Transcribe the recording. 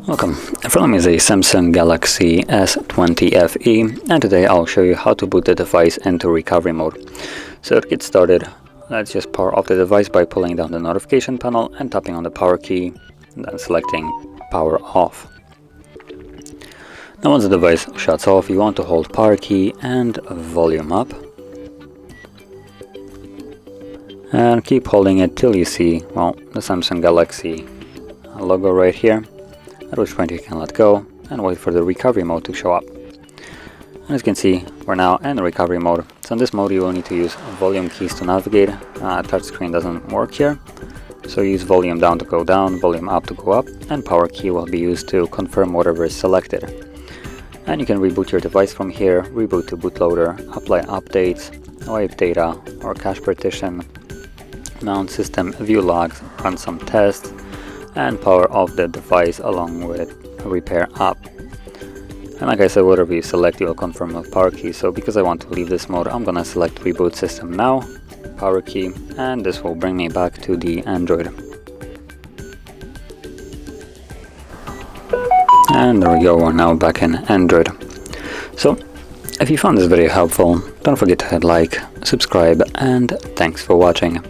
Welcome. In front of me is a Samsung Galaxy S20 FE, and today I'll show you how to boot the device into recovery mode. So to get started, let's just power off the device by pulling down the notification panel and tapping on the power key, and then selecting power off. Now once the device shuts off, you want to hold power key and volume up, and keep holding it till you see, well, the Samsung Galaxy logo right here, at which point you can let go and wait for the recovery mode to show up. And as you can see, we're now in the recovery mode. So in this mode you will need to use volume keys to navigate. Touchscreen doesn't work here, so use volume down to go down, volume up to go up, and power key will be used to confirm whatever is selected. And you can reboot your device from here, reboot to bootloader, apply updates, wipe data or cache partition, mount system view logs, run some tests, and power off the device along with repair app. And like I said, whatever you select, you will confirm with power key. So because I want to leave this mode, I'm gonna select reboot system now, power key, and this will bring me back to the Android. And there we go, we're now back in Android. So if you found this video helpful, don't forget to hit like, subscribe, and thanks for watching.